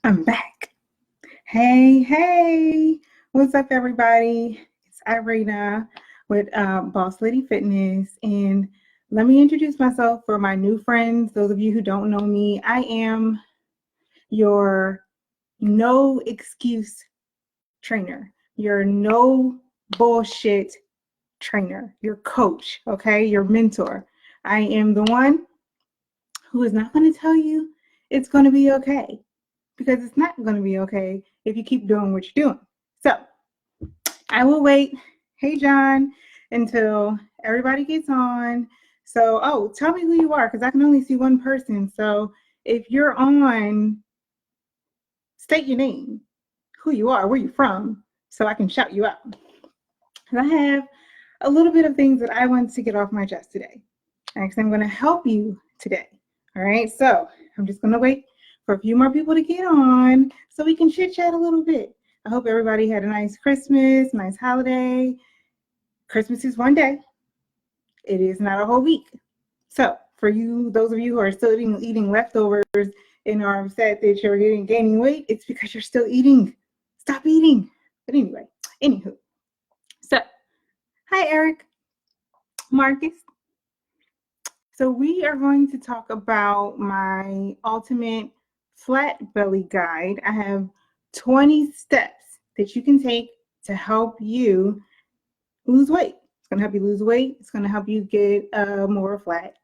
I'm back. Hey, what's up, everybody? It's Ireyna with Boss Lady Fitness, and let me introduce myself for my new friends. Those of you who don't know me, I am your no excuse trainer, your no bullshit trainer, your coach, okay, your mentor. I am the one who is not going to tell you it's going to be okay, because it's not going to be okay if you keep doing what you're doing. So I will wait, hey John, until everybody gets on. So, tell me who you are, because I can only see one person. So if you're on, state your name, who you are, where you're from, so I can shout you out. And I have a little bit of things that I want to get off my chest today. Because I'm going to help you today. All right, so I'm just going to wait for a few more people to get on so we can chit chat a little bit. I hope everybody had a nice Christmas, nice holiday. Christmas is one day. It is not a whole week. So for you, those of you who are still eating leftovers and are upset that you're gaining weight, it's because you're still eating. Stop eating. But anyway, anywho. So, hi Eric, Marcus. So we are going to talk about my ultimate flat belly guide. I have 20 steps that you can take to help you lose weight. It's going to help you lose weight. It's going to help you get a more flat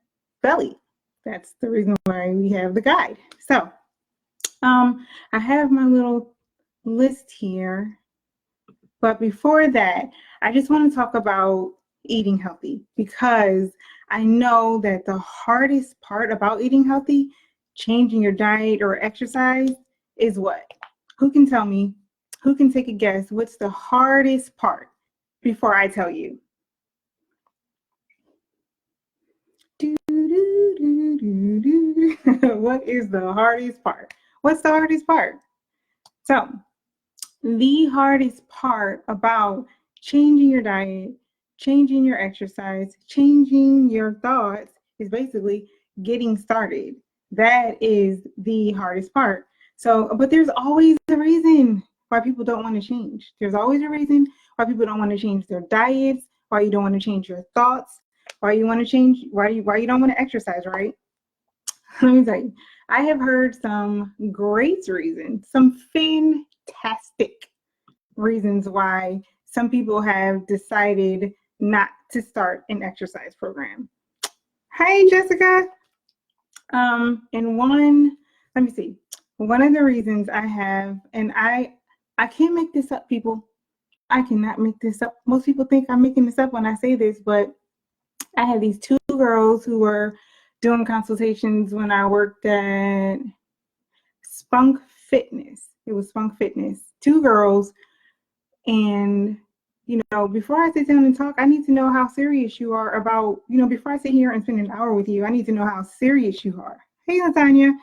belly. That's the reason why we have the guide. So I have my little list here. But before that, I just want to talk about eating healthy, because I know that the hardest part about eating healthy, changing your diet or exercise, is what? Who can tell me? Who can take a guess? What's the hardest part before I tell you? What is the hardest part? What's the hardest part? So, the hardest part about changing your diet, changing your exercise, changing your thoughts is basically getting started. That is the hardest part. So, but there's always a reason why people don't want to change. There's always a reason why people don't want to change their diets, why you don't want to change your thoughts, why you want to change, why you don't want to exercise, right? Let me tell you, I have heard some great reasons, some fantastic reasons why some people have decided not to start an exercise program. Hi, Jessica. And let me see. One of the reasons I have, and I can't make this up, people. I cannot make this up. Most people think I'm making this up when I say this, but I had these two girls who were doing consultations when I worked at Spunk Fitness. It was Spunk Fitness. Two girls. And, before I sit down and talk, I need to know how serious you are about, before I sit here and spend an hour with you, I need to know how serious you are. Hey, Latanya.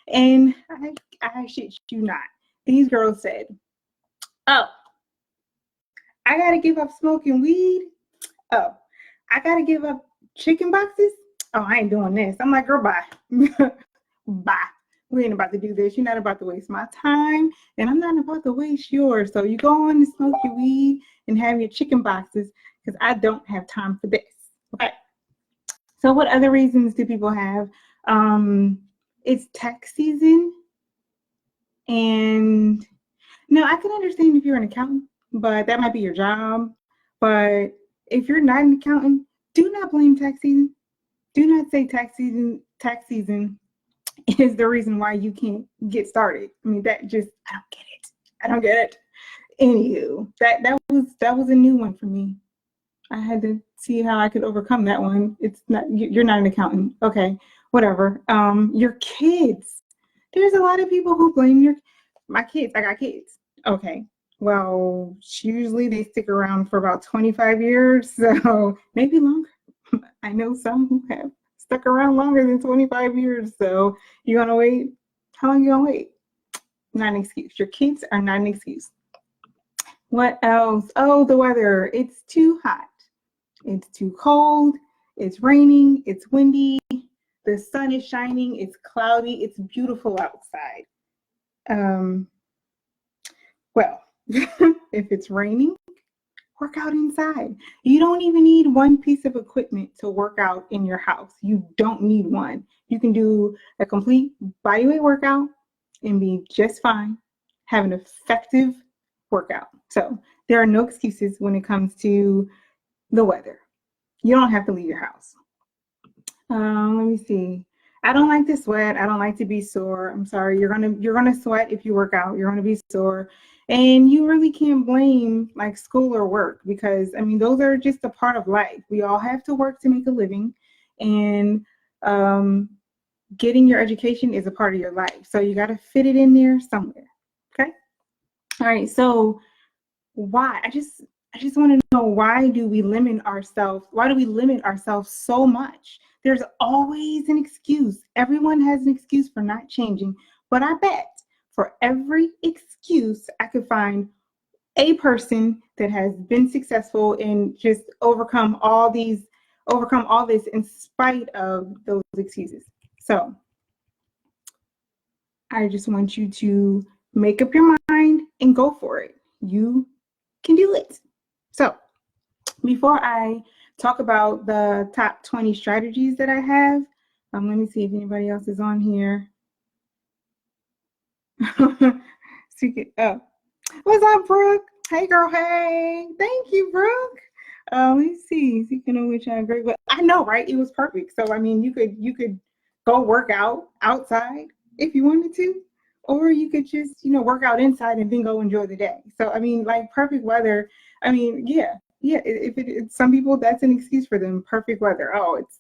And I shit you not. These girls said, oh, I got to give up smoking weed. Oh, I got to give up chicken boxes. Oh, I ain't doing this. I'm like, girl, bye. Bye. We ain't about to do this. You're not about to waste my time, and I'm not about to waste yours. So you go on and smoke your weed and have your chicken boxes, because I don't have time for this. Okay. So what other reasons do people have? It's tax season, and no, I can understand if you're an accountant, but that might be your job. But if you're not an accountant, do not blame tax season. Do not say tax season is the reason why you can't get started. I mean, I don't get it. Anywho, that was a new one for me. I had to see how I could overcome that one. It's not, you're not an accountant. Okay, whatever. Your kids. There's a lot of people who blame my kids. I got kids. Okay. Well, usually they stick around for about 25 years, so maybe longer. I know some who have stuck around longer than 25 years. So you're going to wait? How long are you going to wait? Not an excuse. Your kids are not an excuse. What else? Oh, the weather. It's too hot. It's too cold. It's raining. It's windy. The sun is shining. It's cloudy. It's beautiful outside. Um, well, if it's raining, work out inside. You don't even need one piece of equipment to work out in your house. You don't need one. You can do a complete bodyweight workout and be just fine, have an effective workout. So there are no excuses when it comes to the weather. You don't have to leave your house. Let me see. I don't like to sweat. I don't like to be sore. I'm sorry. You're gonna sweat if you work out. You're gonna be sore, and you really can't blame like school or work because I mean those are just a part of life. We all have to work to make a living, and um, getting your education is a part of your life. So you got to fit it in there somewhere. Okay. All right. So why? I just want to know, why do we limit ourselves? Why do we limit ourselves so much? There's always an excuse. Everyone has an excuse for not changing. But I bet for every excuse, I could find a person that has been successful and just overcome all this in spite of those excuses. So I just want you to make up your mind and go for it. You can do it. So before I talk about the top 20 strategies that I have, let me see if anybody else is on here. Oh, what's up, Brooke? Hey, girl. Hey, thank you, Brooke. Let's see. Speaking of which, I agree. But I know, right? It was perfect. So I mean, you could go work out outside if you wanted to, or you could just work out inside and then go enjoy the day. So I mean, like perfect weather. I mean, yeah. If it's some people, that's an excuse for them. Perfect weather. Oh, it's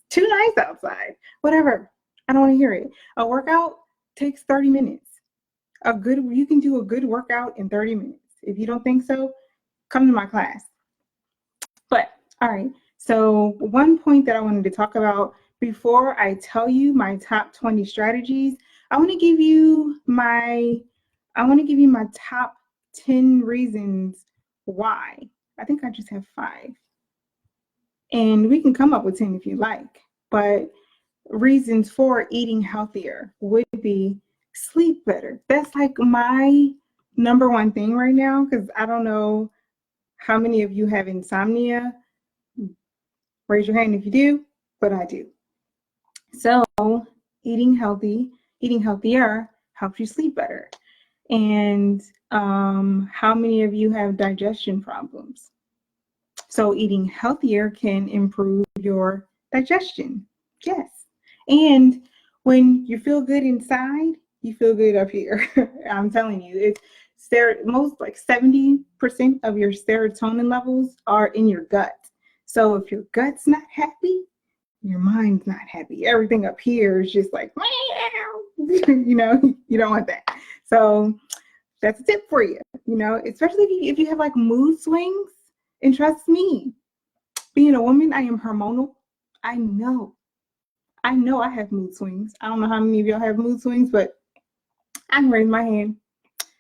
too nice outside. Whatever. I don't want to hear it. A workout takes 30 minutes. You can do a good workout in 30 minutes. If you don't think so, come to my class. But all right. So one point that I wanted to talk about before I tell you my top 20 strategies, I want to give you my top 10 reasons why. I think I just have 5. And we can come up with 10 if you like. But reasons for eating healthier would be sleep better. That's like my number one thing right now, because I don't know how many of you have insomnia. Raise your hand if you do, but I do. So eating healthier helps you sleep better. And how many of you have digestion problems? So eating healthier can improve your digestion. Yes. And when you feel good inside, you feel good up here. I'm telling you, it's most like 70% of your serotonin levels are in your gut. So if your gut's not happy, your mind's not happy. Everything up here is just like, you don't want that. So that's a tip for you, especially if you have like mood swings. And trust me, being a woman, I am hormonal. I know I have mood swings. I don't know how many of y'all have mood swings, but I can raise my hand.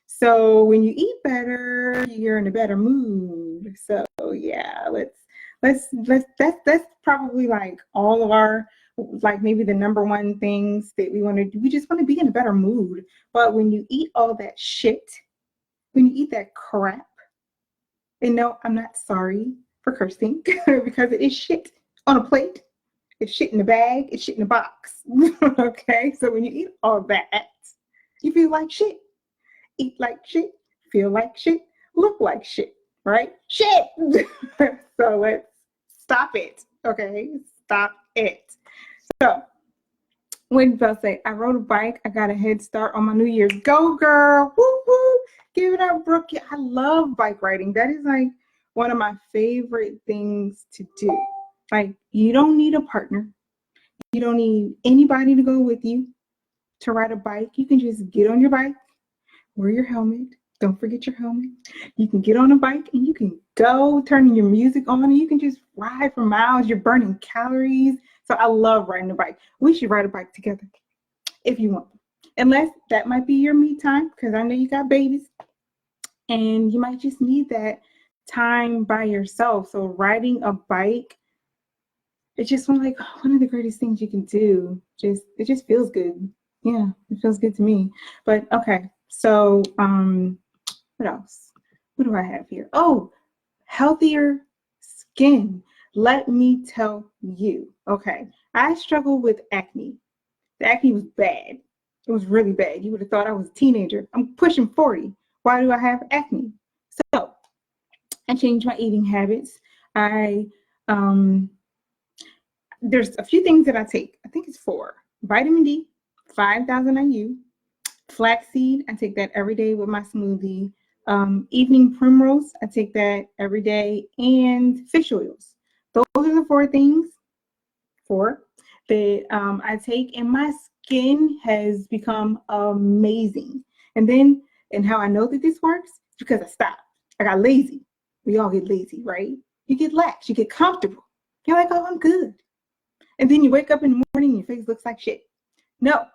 So when you eat better, you're in a better mood. So yeah, that's probably like all of our, like maybe the number one things that we want to do. We just want to be in a better mood. But when you eat all that shit, when you eat that crap, and no, I'm not sorry for cursing because it is shit on a plate. It's shit in a bag. It's shit in a box. Okay? So when you eat all that, you feel like shit. Eat like shit. Feel like shit. Look like shit. Right? Shit! So let's stop it. Okay? Stop it. So when I say I rode a bike, I got a head start on my New Year's. Go, girl! Woo woo! Give it up, Brooke. I love bike riding. That is like one of my favorite things to do. Like, you don't need a partner. You don't need anybody to go with you to ride a bike. You can just get on your bike, wear your helmet. Don't forget your helmet. You can get on a bike and you can go, turning your music on, and you can just ride for miles. You're burning calories. So I love riding a bike. We should ride a bike together if you want. Unless that might be your me time, because I know you got babies and you might just need that time by yourself. So riding a bike, it's just one of the greatest things you can do. It just feels good, Yeah, it feels good to me. But okay, so what else? What do I have here? Oh, healthier skin. Let me tell you. Okay, I struggle with acne. The acne was bad. It was really bad. You would have thought I was a teenager. I'm pushing 40. Why do I have acne? So I changed my eating habits. I there's a few things that I take. I think it's four. Vitamin D, 5,000 IU. Flaxseed, I take that every day with my smoothie. Evening primrose, I take that every day. And fish oils. Those are the four that I take, and my skin has become amazing. And how I know that this works is because I stopped. I got lazy. We all get lazy, right? You get lax, you get comfortable. You're like, oh, I'm good. And then you wake up in the morning and your face looks like shit. No,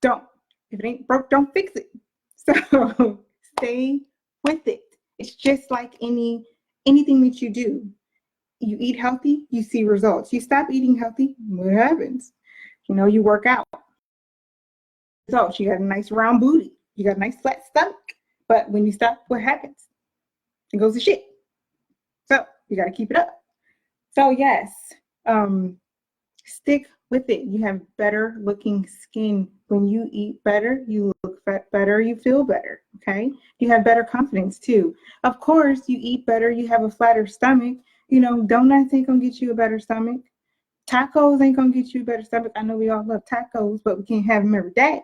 don't. If it ain't broke, don't fix it. So stay with it. It's just like anything that you do. You eat healthy, you see results. You stop eating healthy, what happens? You work out. Results. You got a nice round booty. You got a nice flat stomach. But when you stop, what happens? It goes to shit. So you got to keep it up. So yes, stick with it. You have better looking skin. When you eat better, you look better, you feel better, okay? You have better confidence too. Of course, you eat better, you have a flatter stomach. Donuts ain't gonna get you a better stomach. Tacos ain't gonna get you a better stomach. I know we all love tacos, but we can't have them every day.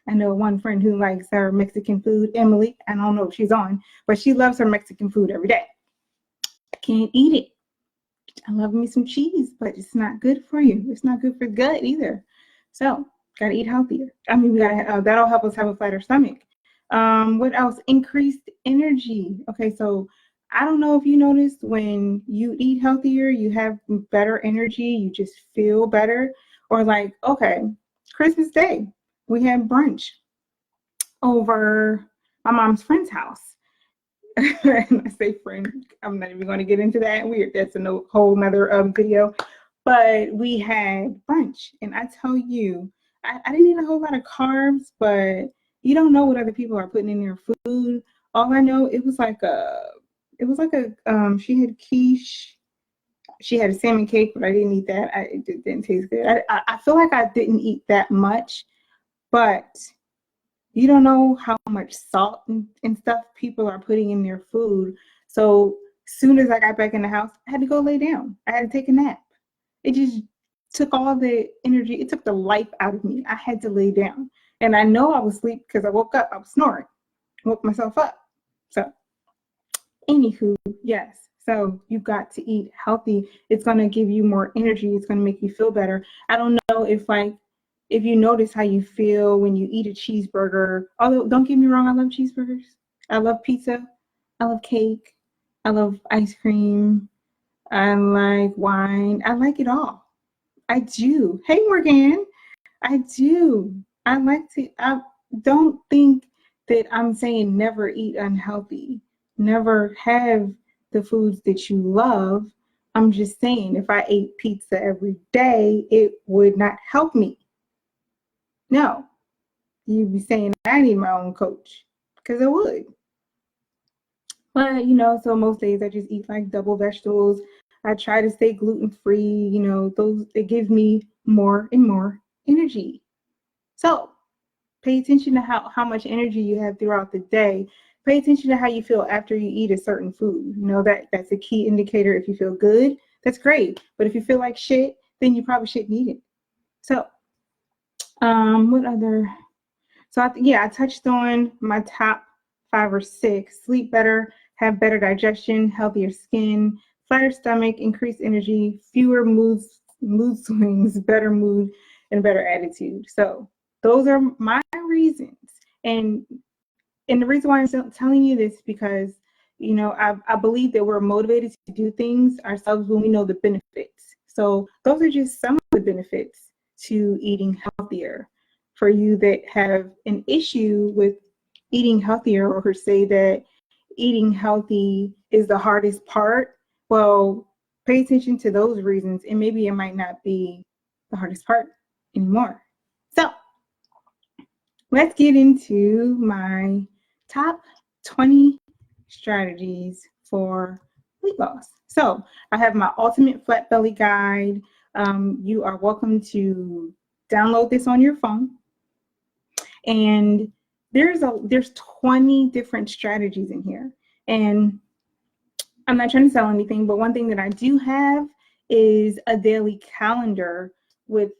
I know one friend who likes her Mexican food, Emily. I don't know if she's on, but she loves her Mexican food every day. I can't eat it. I love me some cheese, but it's not good for you. It's not good for the gut either. So, gotta eat healthier. I mean, we gotta that'll help us have a flatter stomach. What else? Increased energy. Okay, so I don't know if you noticed when you eat healthier, you have better energy. You just feel better. Or like, okay, Christmas Day, we had brunch over my mom's friend's house. And I say friend, I'm not even going to get into that. Weird. That's a whole nother video. But we had brunch, and I tell you, I didn't eat a whole lot of carbs, but you don't know what other people are putting in their food. All I know, it was like a, she had quiche. She had a salmon cake, but I didn't eat that. It didn't taste good. I feel like I didn't eat that much, but you don't know how much salt and stuff people are putting in their food. So soon as I got back in the house, I had to go lay down. I had to take a nap. It just took all the energy. It took the life out of me. I had to lay down. And I know I was asleep because I woke up. I was snoring. I woke myself up. So anywho, yes. So you've got to eat healthy. It's going to give you more energy. It's going to make you feel better. I don't know if you notice how you feel when you eat a cheeseburger. Although, don't get me wrong, I love cheeseburgers. I love pizza. I love cake. I love ice cream. I like wine. I like it all. I do. Hey, Morgan. I do. I don't think that I'm saying never eat unhealthy. Never have the foods that you love. I'm just saying if I ate pizza every day, it would not help me. No, you'd be saying I need my own coach because I would. But, so most days I just eat like double vegetables. I try to stay gluten free. It gives me more and more energy. So pay attention to how much energy you have throughout the day. Pay attention to how you feel after you eat a certain food. That's a key indicator. If you feel good, that's great. But if you feel like shit, then you probably shouldn't eat it. So what other? So I touched on my top 5 or 6. Sleep better, have better digestion, healthier skin, flatter stomach, increased energy, fewer mood swings, better mood, and better attitude. So those are my reasons. And the reason why I'm telling you this because, I believe that we're motivated to do things ourselves when we know the benefits. So those are just some of the benefits to eating healthier. For you that have an issue with eating healthier or say that eating healthy is the hardest part, well, pay attention to those reasons and maybe it might not be the hardest part anymore. So let's get into my top 20 strategies for weight loss. So I have my ultimate flat belly guide. You are welcome to download this on your phone. And there's 20 different strategies in here. And I'm not trying to sell anything, but one thing that I do have is a daily calendar with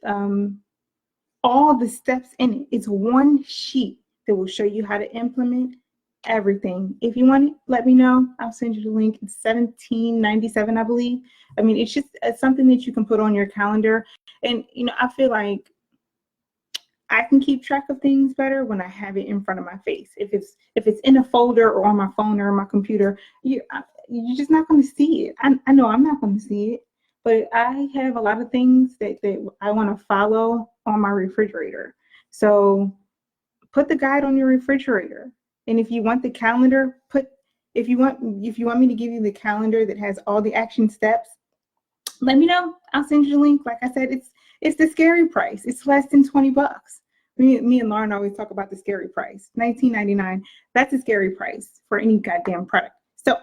all the steps in it. It's one sheet that will show you how to implement everything. If you want it, let me know. I'll send you the link. It's $17.97, I believe. I mean, it's just something that you can put on your calendar. And, I feel like I can keep track of things better when I have it in front of my face. If it's in a folder or on my phone or on my computer, you're just not going to see it. I know I'm not going to see it, but I have a lot of things that I want to follow on my refrigerator. So put the guide on your refrigerator. And if you want the calendar, if you want me to give you the calendar that has all the action steps, let me know. I'll send you the link. Like I said, it's the scary price. It's less than $20. Me and Lauren always talk about the scary price. $19.99. That's a scary price for any goddamn product. So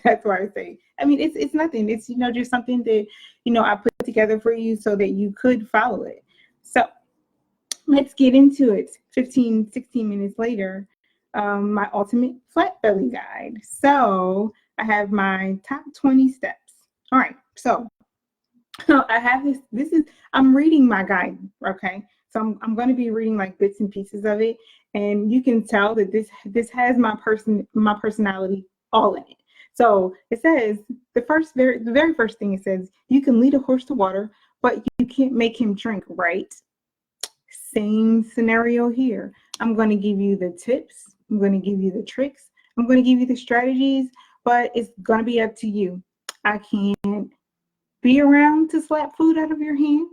that's why I say, I mean, it's nothing. It's, just something that, I put together for you so that you could follow it. So let's get into it. 16 minutes later, my ultimate flat belly guide. So I have my top 20 steps. All right. So I have I'm reading my guide. Okay. So I'm going to be reading like bits and pieces of it. And you can tell that this has my personality all in it. So it says the very first thing it says, you can lead a horse to water, but you can't make him drink, right? Same scenario here. I'm going to give you the tips. I'm going to give you the tricks. I'm going to give you the strategies, but it's going to be up to you. I can't be around to slap food out of your hand.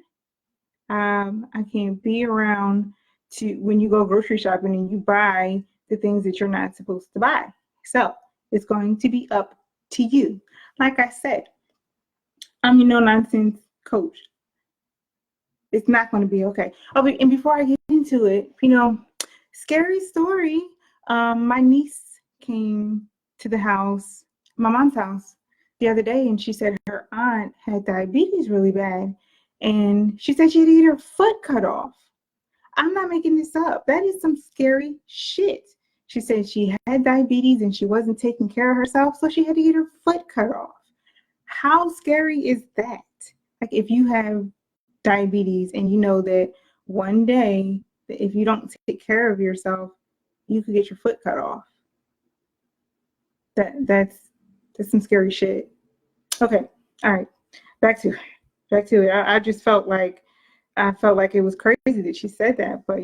I can't be around to when you go grocery shopping and you buy the things that you're not supposed to buy. So it's going to be up to you. Like I said, I'm your no-nonsense coach. It's not going to be okay. Oh, and before I get into it, scary story. My niece came to the house, my mom's house, the other day, and she said her aunt had diabetes really bad. And she said she had to get her foot cut off. I'm not making this up. That is some scary shit. She said she had diabetes and she wasn't taking care of herself, so she had to get her foot cut off. How scary is that? Like, if you have diabetes and you know that one day, that if you don't take care of yourself, you could get your foot cut off. That's some scary shit. Okay, all right, back to it. I just felt like it was crazy that she said that, but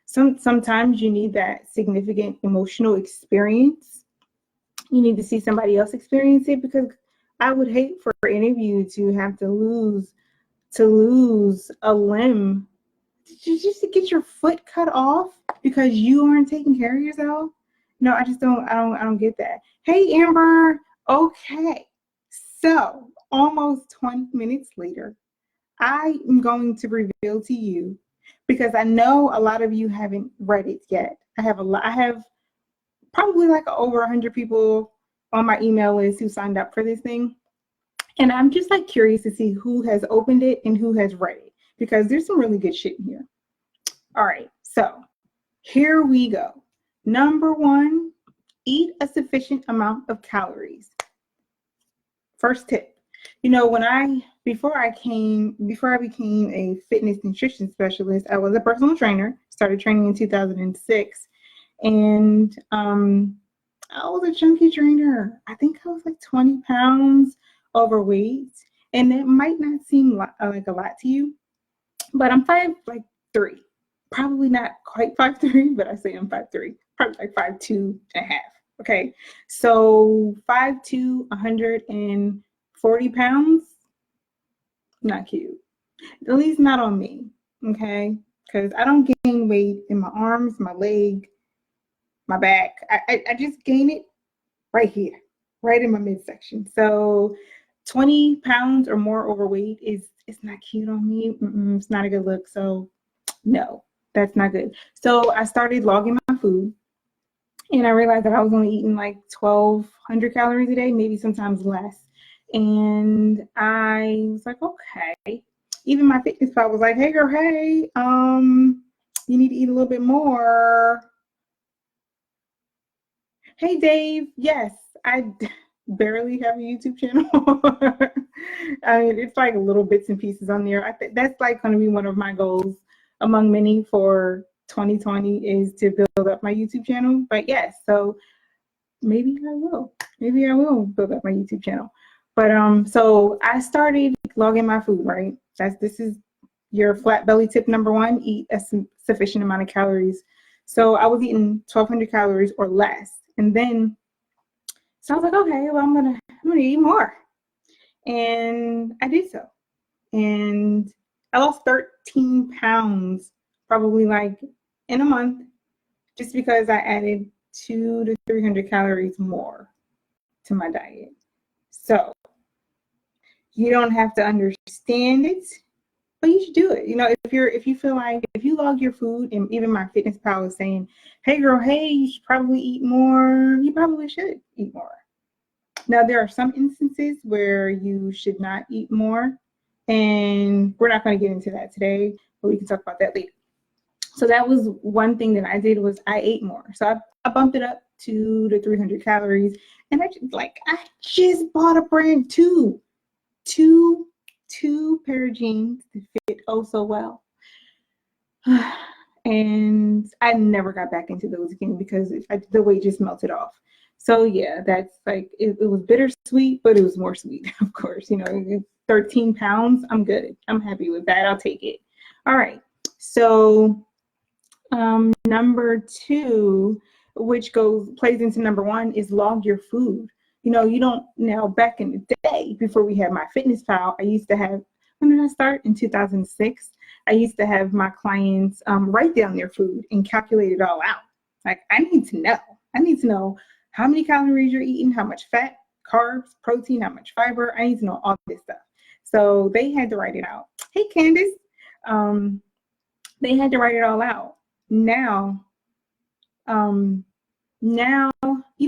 sometimes you need that significant emotional experience. You need to see somebody else experience it, because I would hate for any of you to have to lose a limb just to get your foot cut off because you aren't taking care of yourself. No, I don't get that. Hey, Amber. Okay. So almost 20 minutes later, I am going to reveal to you, because I know a lot of you haven't read it yet. I have probably like over 100 people on my email list who signed up for this thing. And I'm just like curious to see who has opened it and who has read it, because there's some really good shit in here. All right, so here we go. Number 1, eat a sufficient amount of calories. First tip. Before I became a fitness nutrition specialist, I was a personal trainer. Started training in 2006, and I was a chunky trainer. I think I was like 20 pounds overweight, and that might not seem like a lot to you, but I'm 5'3", probably not quite 5'3", but I say I'm 5'3", probably like 5'2 and a half. Okay, so 5'2", 140 pounds, not cute. At least not on me, okay? Because I don't gain weight in my arms, my leg, my back. I just gain it right here, right in my midsection. So 20 pounds or more overweight is not cute on me. It's not a good look. So no, That's not good. So I started logging my food, and I realized that I was only eating like 1,200 calories a day, maybe sometimes less. And I was like, okay. Even my fitness pal was like, hey girl, hey, you need to eat a little bit more. Hey Dave, yes, I barely have a YouTube channel. I mean, it's like little bits and pieces on there. I think that's like going to be one of my goals among many for 2020 is to build up my YouTube channel. But yes, so maybe I will. Maybe I will build up my YouTube channel. But so I started logging my food, right? This is your flat belly tip number one, eat a sufficient amount of calories. So I was eating 1,200 calories or less. And then so I was like, okay, well I'm gonna eat more. And I did so. And I lost 13 pounds probably like in a month just because I added 200 to 300 calories more to my diet. So you don't have to understand it, but you should do it. You know, if you feel like if you log your food, and even my fitness pal is saying, hey girl, hey, you should probably eat more, you probably should eat more. Now there are some instances where you should not eat more, and we're not going to get into that today, but we can talk about that later. So that was one thing that I did was I ate more. So I bumped it up 200 to 300 calories, and I just bought a brand two pair of jeans that fit oh so well. And I never got back into those again because the weight just melted off. So yeah, that's like, it was bittersweet, but it was more sweet, of course. You know, 13 pounds, I'm good. I'm happy with that. I'll take it. All right. So number two, which plays into number one, is log your food. You know, you don't, now back in the day, before we had my fitness pal, I used to have, when did I start? In 2006. I used to have my clients write down their food and calculate it all out. Like, I need to know how many calories you're eating, how much fat, carbs, protein, how much fiber. I need to know all this stuff. So they had to write it out. Hey, Candace. They had to write it all out. Now you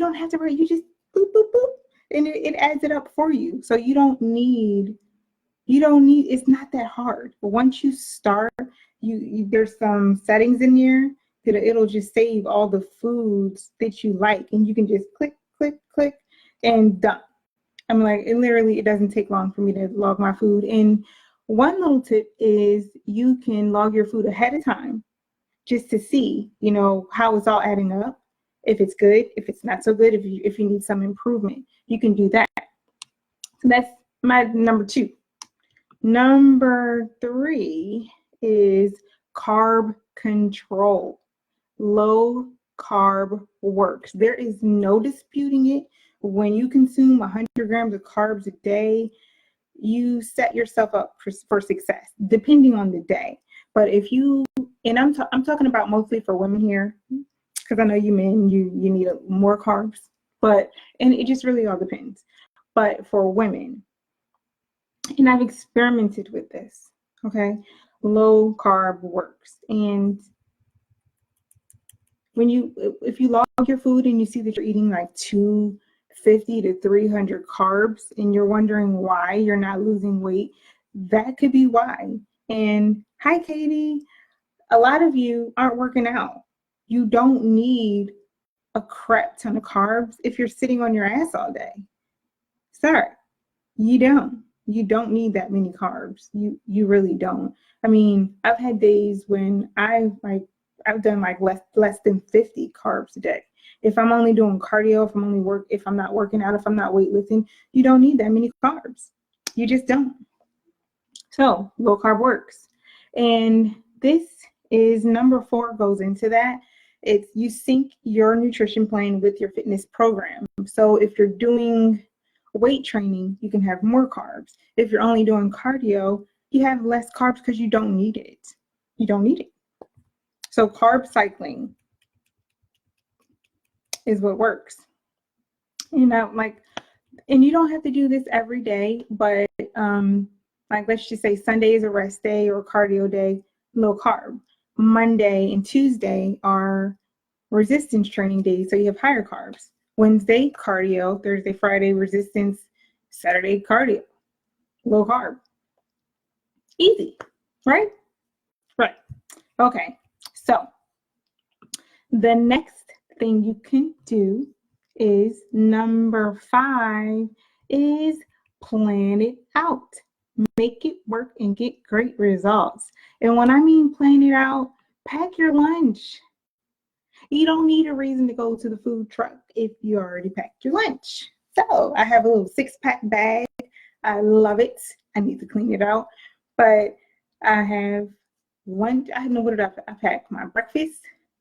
don't have to write. You just boop, boop, boop, and it adds it up for you. So you don't need, it's not that hard. But once you start, there's some settings in there that it'll just save all the foods that you like, and you can just click, click, click, and done. I'm like, it doesn't take long for me to log my food. And one little tip is you can log your food ahead of time just to see, you know, how it's all adding up. If it's good, if it's not so good, if you need some improvement, you can do that. So that's my number two. Number three is carb control. Low carb works. There is no disputing it. When you consume 100 grams of carbs a day, you set yourself up for success, depending on the day. But if you, and I'm talking about mostly for women here, because I know you men, you need more carbs, and it just really all depends. But for women, and I've experimented with this, okay, low carb works. And if you log your food and you see that you're eating like 250 to 300 carbs and you're wondering why you're not losing weight, that could be why. And hi, Katie. A lot of you aren't working out. You don't need a crap ton of carbs if you're sitting on your ass all day. Sorry, you don't. You don't need that many carbs. You really don't. I mean, I've had days when I've done like less than 50 carbs a day. If I'm only doing cardio, if I'm not working out, if I'm not weightlifting, you don't need that many carbs. You just don't. So low carb works. And this is number 4 goes into that. It's you sync your nutrition plan with your fitness program. So if you're doing weight training, you can have more carbs. If you're only doing cardio, you have less carbs because you don't need it. You don't need it. So carb cycling is what works. You know, and you don't have to do this every day, but let's just say Sunday is a rest day or cardio day, low carb. Monday and Tuesday are resistance training days, so you have higher carbs. Wednesday, cardio. Thursday, Friday, resistance. Saturday, cardio. Low carb. Easy, right? Right. Okay, so the next thing you can do is number 5 is plan it out. Make it work and get great results. And when I mean plan it out, pack your lunch. You don't need a reason to go to the food truck if you already packed your lunch. So I have a little 6-pack bag. I love it. I need to clean it out. But I have lunch. I know what did I pack? My breakfast,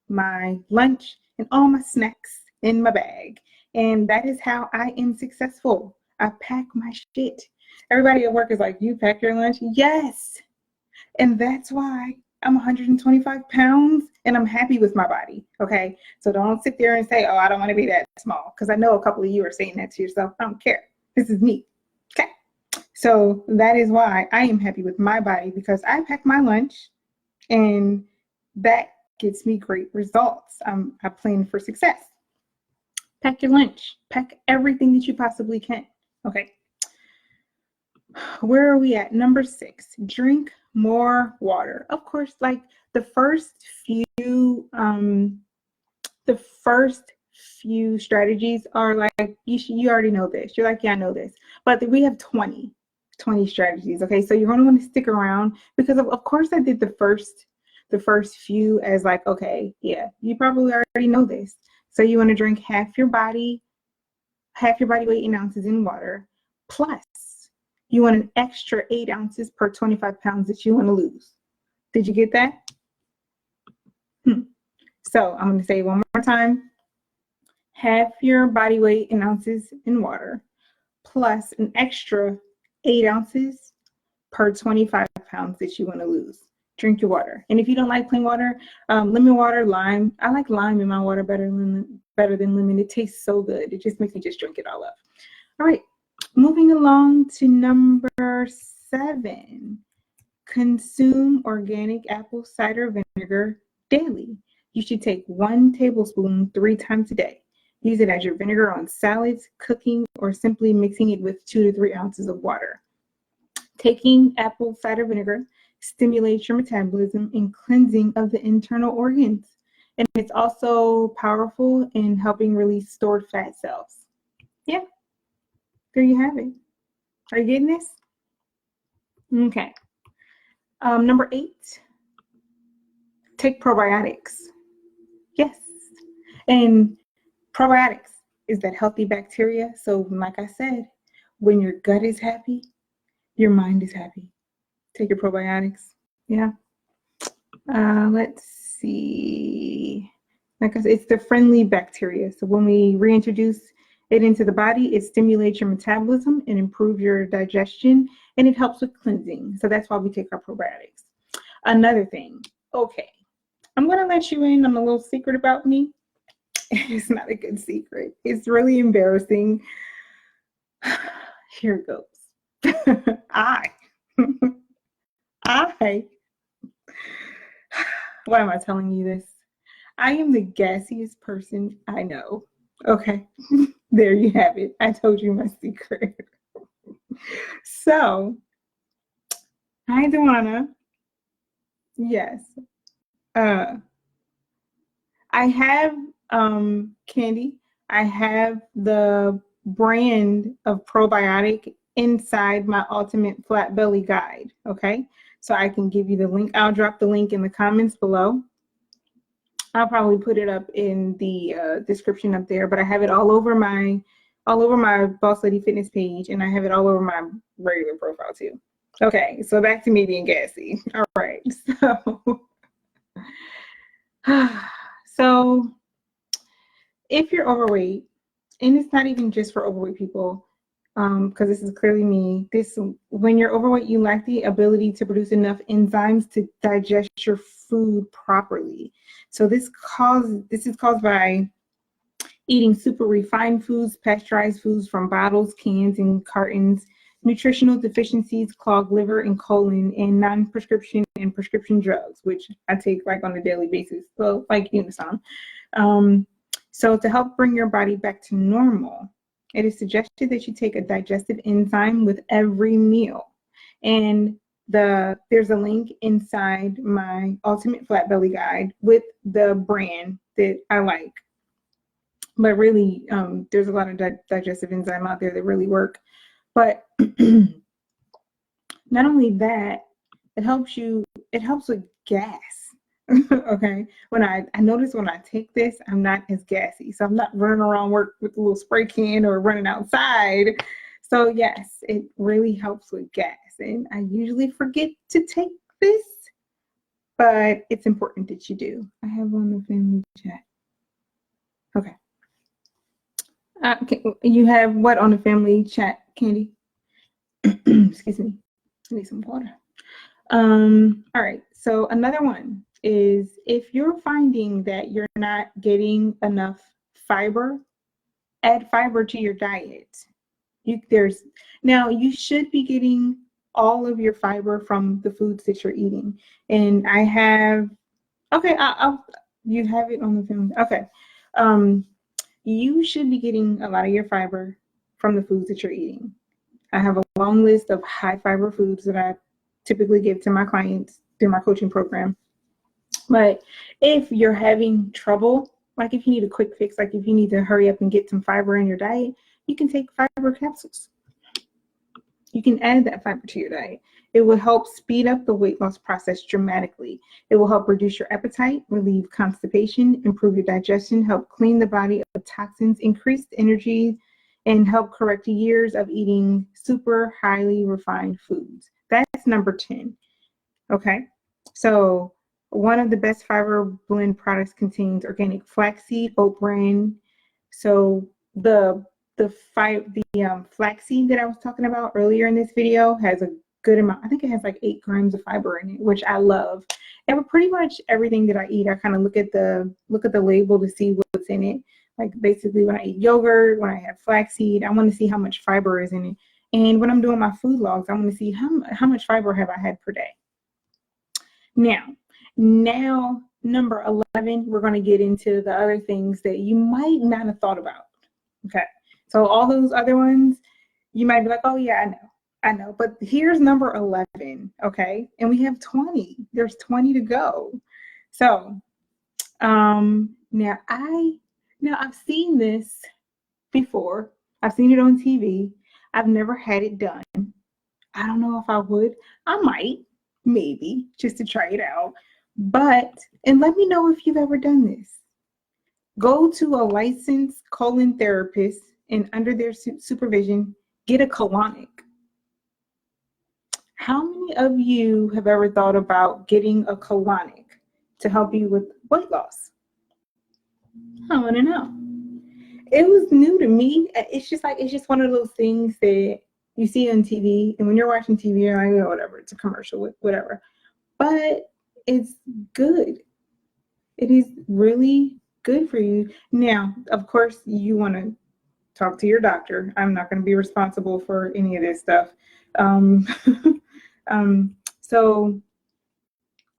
my lunch, and all my snacks in my bag. And that is how I am successful. I pack my shit. Everybody at work is like, you pack your lunch? Yes. And that's why I'm 125 pounds and I'm happy with my body. Okay. So don't sit there and say, oh, I don't want to be that small. Because I know a couple of you are saying that to yourself. I don't care. This is me. Okay. So that is why I am happy with my body, because I pack my lunch and that gets me great results. I plan for success. Pack your lunch. Pack everything that you possibly can. Okay. Where are we at? Number 6, drink more water. Of course, like the first few strategies are like, you already know this. You're like, yeah, I know this. But we have 20 strategies. Okay. So you're going to want to stick around because of course I did the first few as like, okay, yeah, you probably already know this. So you want to drink half your body weight in ounces in water, plus you want an extra 8 ounces per 25 pounds that you want to lose. Did you get that? So I'm going to say it one more time. Half your body weight in ounces in water, plus an extra 8 ounces per 25 pounds that you want to lose. Drink your water. And if you don't like plain water, lemon water, lime. I like lime in my water better than lemon. It tastes so good. It just makes me just drink it all up. All right. Moving along to number 7. Consume organic apple cider vinegar daily. You should take 1 tablespoon 3 times a day. Use it as your vinegar on salads, cooking, or simply mixing it with 2 to 3 ounces of water. Taking apple cider vinegar stimulates your metabolism and cleansing of the internal organs. And it's also powerful in helping release stored fat cells. Yeah, there you have it. Are you getting this? Okay. Number 8, take probiotics. Yes. And probiotics is that healthy bacteria. So like I said, when your gut is happy, your mind is happy. Take your probiotics. Yeah. Let's see. Like I said, it's the friendly bacteria. So when we reintroduce it into the body, it stimulates your metabolism and improves your digestion, and it helps with cleansing. So that's why we take our probiotics. Another thing. Okay. I'm going to let you in on a little secret about me. It's not a good secret. It's really embarrassing. Here it goes. Why am I telling you this? I am the gassiest person I know. Okay, there you have it. I told you my secret. So, hi, Dewana. Yes. I have candy. I have the brand of probiotic inside my ultimate flat belly guide. Okay, so I can give you the link. I'll drop the link in the comments below. I'll probably put it up in the description up there, but I have it all over my Boss Lady Fitness page, and I have it all over my regular profile too. Okay, so back to me being gassy. All right, so if you're overweight, and it's not even just for overweight people, because this is clearly me. When you're overweight, you lack the ability to produce enough enzymes to digest your food properly. So this is caused by eating super refined foods, pasteurized foods from bottles, cans, and cartons, Nutritional deficiencies clog liver and colon, and non-prescription and prescription drugs, which I take like on a daily basis, so like Unisom. So to help bring your body back to normal, it is suggested that you take a digestive enzyme with every meal. And there's a link inside my Ultimate Flat Belly Guide with the brand that I like. But really, there's a lot of digestive enzyme out there that really work. But not only that, it helps with gas. Okay. When I notice when I take this, I'm not as gassy. So I'm not running around work with a little spray can or running outside. So yes, it really helps with gas. And I usually forget to take this, but it's important that you do. I have on the family chat. Okay. You have what on the family chat, Candy? Excuse me. I need some water. All right. So another one is if you're finding that you're not getting enough fiber, add fiber to your diet. Now you should be getting all of your fiber from the foods that you're eating. And I have, okay, you have it on the film. Okay. You should be getting a lot of your fiber from the foods that you're eating. I have a long list of high fiber foods that I typically give to my clients through my coaching program. But if you're having trouble, like if you need a quick fix, like if you need to hurry up and get some fiber in your diet, you can take fiber capsules. You can add that fiber to your diet. It will help speed up the weight loss process dramatically. It will help reduce your appetite, relieve constipation, improve your digestion, help clean the body of toxins, increase energy, and help correct years of eating super highly refined foods. That's number 10. Okay. So one of the best fiber blend products contains organic flaxseed, oat bran. So the flaxseed that I was talking about earlier in this video has a good amount. I think it has like 8 grams of fiber in it, which I love. And pretty much everything that I eat, I kind of look at the label to see what's in it. Like basically when I eat yogurt, when I have flaxseed, I want to see how much fiber is in it. And when I'm doing my food logs, I want to see how much fiber have I had per day. Now number 11, we're going to get into the other things that you might not have thought about. Okay. So all those other ones, you might be like, oh yeah, I know. But here's number 11, okay? And we have 20. There's 20 to go. So now I've seen this before. I've seen it on TV. I've never had it done. I don't know if I would. I might, maybe, just to try it out. And let me know if you've ever done this. Go to a licensed colon therapist and under their supervision, get a colonic. How many of you have ever thought about getting a colonic to help you with weight loss? I want to know. It was new to me. It's just one of those things that you see on TV, and when you're watching TV, you're like, oh, whatever, it's a commercial, whatever. But it's good. It is really good for you. Now, of course, you want to talk to your doctor. I'm not going to be responsible for any of this stuff. So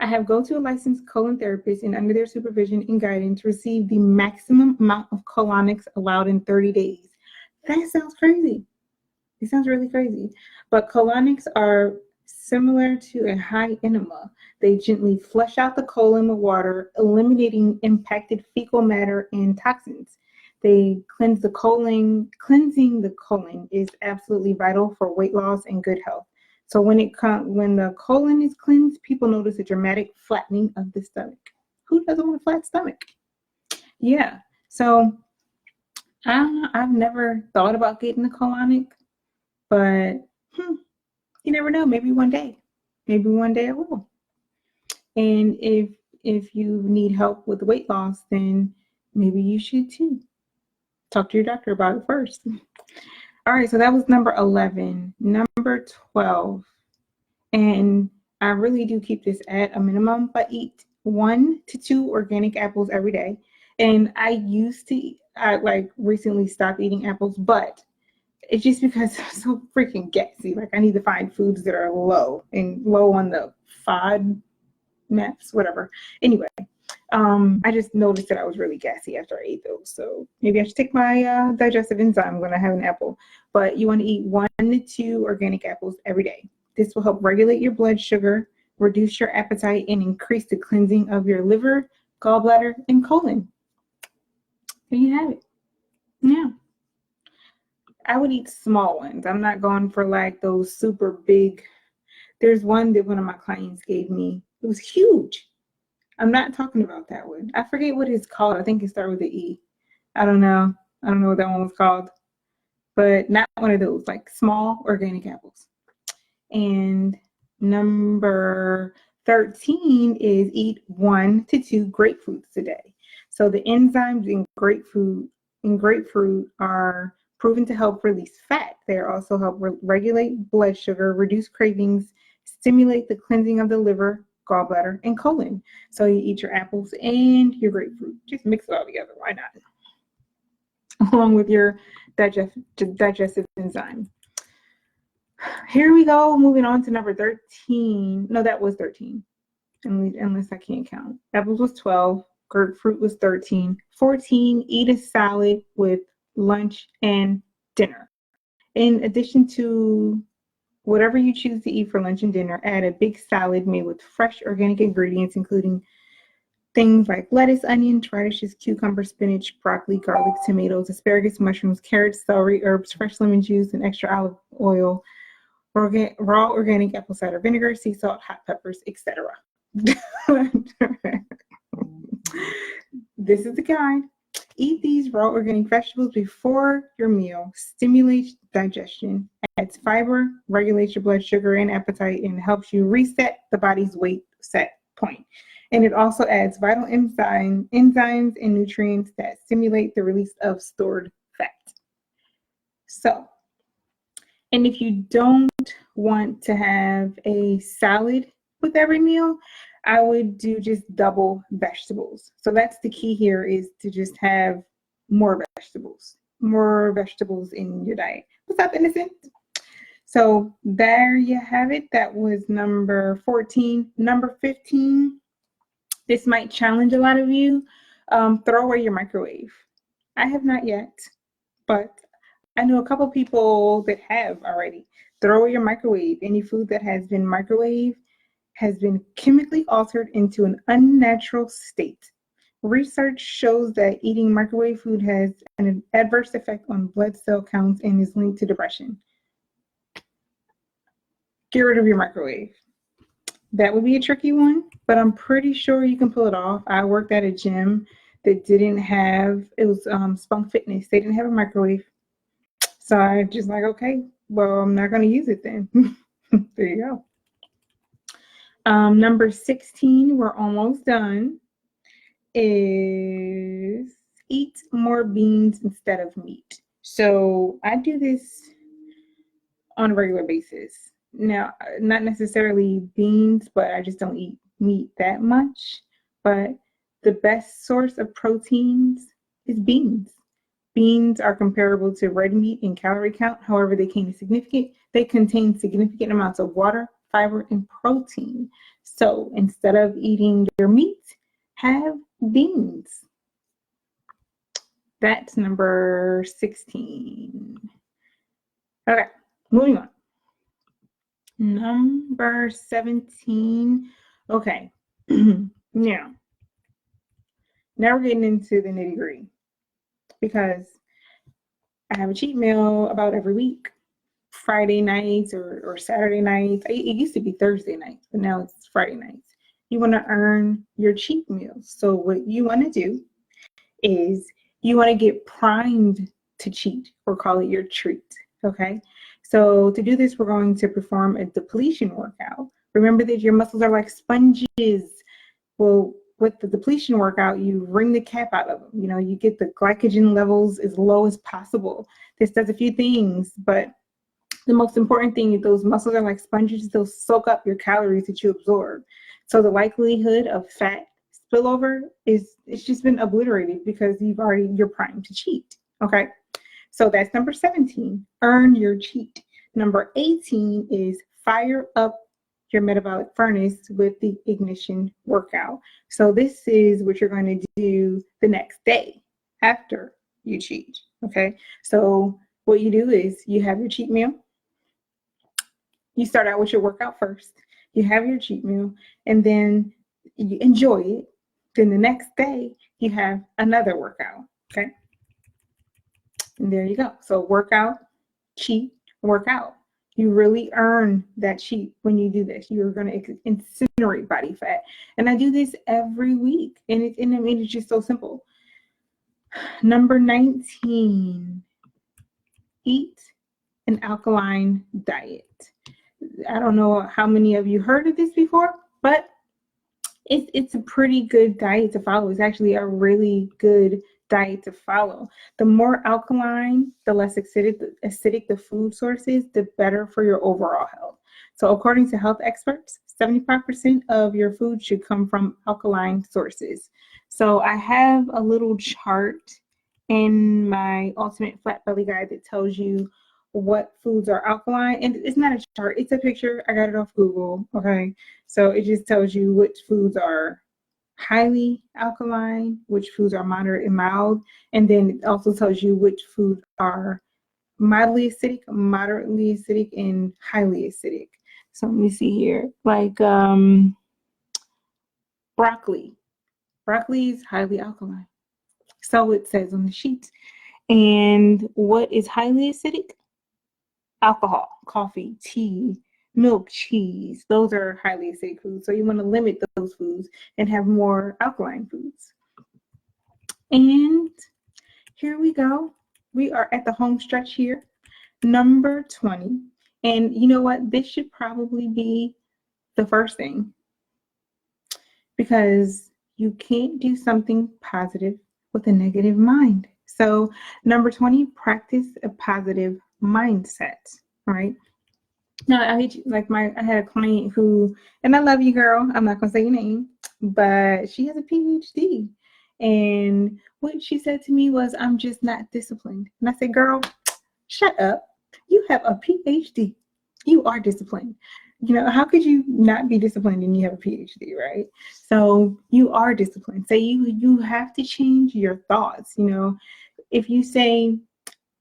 I have go to a licensed colon therapist and under their supervision and guidance receive the maximum amount of colonics allowed in 30 days. That sounds crazy. It sounds really crazy. But colonics are similar to a high enema. They gently flush out the colon with water, eliminating impacted fecal matter and toxins. They cleanse the colon. Cleansing the colon is absolutely vital for weight loss and good health. So when the colon is cleansed, people notice a dramatic flattening of the stomach. Who doesn't want a flat stomach? Yeah. So I don't know. I've never thought about getting a colonic, but you never know. Maybe one day I will. And if you need help with weight loss, then maybe you should too. Talk to your doctor about it first. All right, so that was number 11. Number 12, and I really do keep this at a minimum, but eat 1 to 2 organic apples every day. And I recently stopped eating apples, but It's just because I'm so freaking gassy. Like I need to find foods that are low on the FOD maps, whatever. Anyway, I just noticed that I was really gassy after I ate those. So maybe I should take my digestive enzyme when I have an apple. But you want to eat 1 to 2 organic apples every day. This will help regulate your blood sugar, reduce your appetite, and increase the cleansing of your liver, gallbladder, and colon. There you have it. Yeah. I would eat small ones. I'm not going for like those super big. There's one that one of my clients gave me. It was huge. I'm not talking about that one. I forget what it's called. I think it started with an E. I don't know. I don't know what that one was called. But not one of those, like small organic apples. And number 13 is eat 1 to 2 grapefruits a day. So the enzymes in grapefruit are proven to help release fat. They also help regulate blood sugar, reduce cravings, stimulate the cleansing of the liver, gallbladder, and colon. So you eat your apples and your grapefruit. Just mix it all together. Why not? Along with your digestive enzyme. Here we go. Moving on to number 13. No, that was 13. Unless I can't count. Apples was 12. Grapefruit was 13. 14. Eat a salad with lunch and dinner. In addition to whatever you choose to eat for lunch and dinner, add a big salad made with fresh organic ingredients, including things like lettuce, onions, radishes, cucumber, spinach, broccoli, garlic, tomatoes, asparagus, mushrooms, carrots, celery, herbs, fresh lemon juice, and extra olive oil, raw organic apple cider vinegar, sea salt, hot peppers, etc. This is the guide. Eat these raw organic vegetables before your meal. Stimulates digestion, adds fiber, regulates your blood sugar and appetite, and helps you reset the body's weight set point. And it also adds vital enzymes and nutrients that stimulate the release of stored fat. So, and if you don't want to have a salad with every meal, I would do just double vegetables. So that's the key here, is to just have more vegetables in your diet. What's up, innocent? So there you have it. That was number 14. Number 15, this might challenge a lot of you. Throw away your microwave. I have not yet, but I know a couple people that have already. Throw away your microwave. Any food that has been microwaved has been chemically altered into an unnatural state. Research shows that eating microwave food has an adverse effect on blood cell counts and is linked to depression. Get rid of your microwave. That would be a tricky one, but I'm pretty sure you can pull it off. I worked at a gym that didn't have, it was Spunk Fitness. They didn't have a microwave. So I just like, okay, well, I'm not going to use it then. There you go. Number 16, we're almost done, is eat more beans instead of meat. So I do this on a regular basis. Now, not necessarily beans, but I just don't eat meat that much. But the best source of proteins is beans. Beans are comparable to red meat in calorie count. However, they contain significant amounts of water, fiber, and protein. So instead of eating your meat, have beans. That's number 16. Okay, moving on. Number 17. Okay. Now we're getting into the nitty-gritty, because I have a cheat meal about every week. Friday nights or Saturday nights. It used to be Thursday nights, but now it's Friday nights. You want to earn your cheat meals. So what you want to do is you want to get primed to cheat, or call it your treat. Okay. So to do this, we're going to perform a depletion workout. Remember that your muscles are like sponges. Well, with the depletion workout, you wring the cap out of them. You know, you get the glycogen levels as low as possible. This does a few things, but the most important thing is those muscles are like sponges. They'll soak up your calories that you absorb. So the likelihood of fat spillover it's just been obliterated, because you're primed to cheat. Okay. So that's number 17, earn your cheat. Number 18 is fire up your metabolic furnace with the ignition workout. So this is what you're going to do the next day after you cheat. Okay. So what you do is you have your cheat meal. You start out with your workout first. You have your cheat meal and then you enjoy it. Then the next day you have another workout. Okay. And there you go. So workout, cheat, workout. You really earn that cheat when you do this. You're going to incinerate body fat. And I do this every week. And it's just so simple. Number 19, eat an alkaline diet. I don't know how many of you heard of this before, but it's a pretty good diet to follow. It's actually a really good diet to follow. The more alkaline, the less acidic the food source is, the better for your overall health. So according to health experts, 75% of your food should come from alkaline sources. So I have a little chart in my Ultimate Flat Belly Guide that tells you what foods are alkaline. And it's not a chart, it's a picture. I got it off Google. Okay. So it just tells you which foods are highly alkaline, which foods are moderate and mild, and then it also tells you which foods are mildly acidic, moderately acidic, and highly acidic. So let me see here, like broccoli. Broccoli is highly alkaline. So it says on the sheet. And what is highly acidic? Alcohol, coffee, tea, milk, cheese. Those are highly acidic foods. So you want to limit those foods and have more alkaline foods. And here we go. We are at the home stretch here. Number 20. And you know what? This should probably be the first thing, because you can't do something positive with a negative mind. So number 20, practice a positive mindset, right? Now, I had a client who, and I love you, girl. I'm not going to say your name, but she has a PhD. And what she said to me was, I'm just not disciplined. And I said, girl, shut up. You have a PhD. You are disciplined. You know, how could you not be disciplined and you have a PhD, right? So you are disciplined. So you have to change your thoughts. You know, if you say,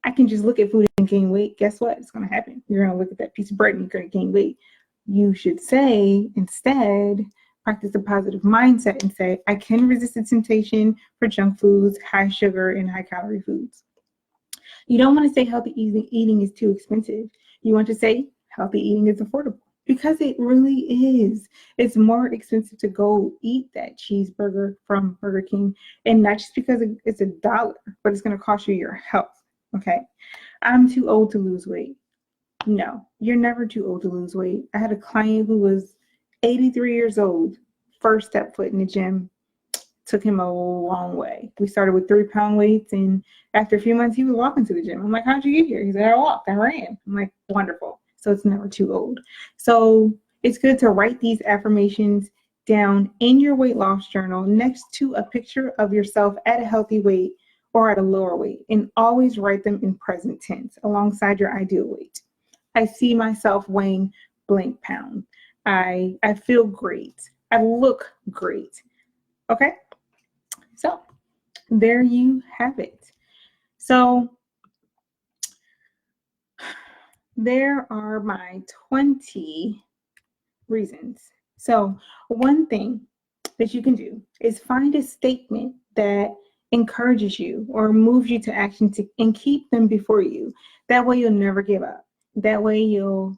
I can just look at food and gain weight, guess what? It's going to happen. You're going to look at that piece of bread and you're going to gain weight. You should say, instead, practice a positive mindset and say, I can resist the temptation for junk foods, high sugar, and high calorie foods. You don't want to say healthy eating is too expensive. You want to say healthy eating is affordable, because it really is. It's more expensive to go eat that cheeseburger from Burger King, and not just because it's $1, but it's going to cost you your health. Okay, I'm too old to lose weight. No, you're never too old to lose weight. I had a client who was 83 years old, first step foot in the gym. Took him a long way. We started with 3-pound weights, and after a few months, he was walking to the gym. I'm like, how'd you get here? He said, I walked, I ran. I'm like, wonderful. So it's never too old. So it's good to write these affirmations down in your weight loss journal next to a picture of yourself at a healthy weight or at a lower weight, and always write them in present tense alongside your ideal weight. I see myself weighing blank pound. I feel great. I look great. Okay? So there you have it. So there are my 20 reasons. So one thing that you can do is find a statement that encourages you or moves you to action and keep them before you. That way you'll never give up. That way you'll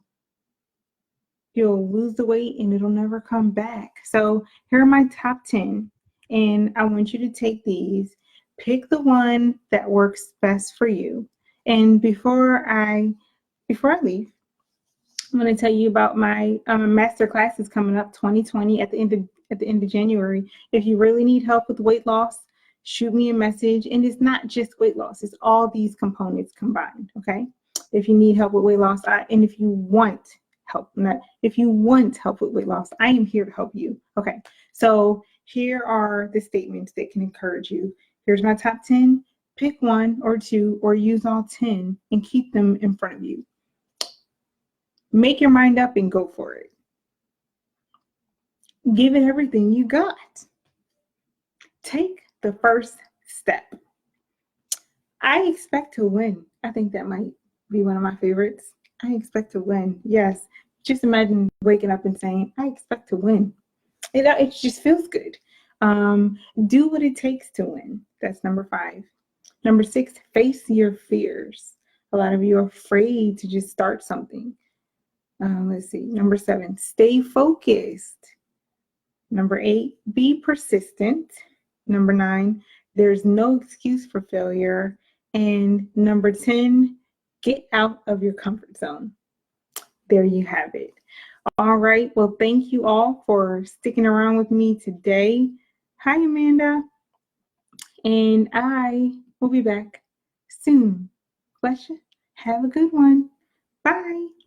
lose the weight and it'll never come back. So here are my top 10, and I want you to take these, pick the one that works best for you. And before I leave, I'm going to tell you about my master classes coming up 2020 at the end of January. If you really need help with weight loss, shoot me a message. And it's not just weight loss, it's all these components combined. Okay. If you need help with weight loss, and if you want help with weight loss, I am here to help you. Okay. So here are the statements that can encourage you. Here's my top 10. Pick one or two or use all 10 and keep them in front of you. Make your mind up and go for it. Give it everything you got. Take the first step. I expect to win. I think that might be one of my favorites. I expect to win. Yes. Just imagine waking up and saying, I expect to win. It just feels good. Do what it takes to win. That's number 5. Number 6, face your fears. A lot of you are afraid to just start something. Let's see. Number 7, stay focused. Number 8, be persistent. Number 9, there's no excuse for failure. And number 10, get out of your comfort zone. There you have it. All right. Well, thank you all for sticking around with me today. Hi, Amanda. And I will be back soon. Bless you. Have a good one. Bye.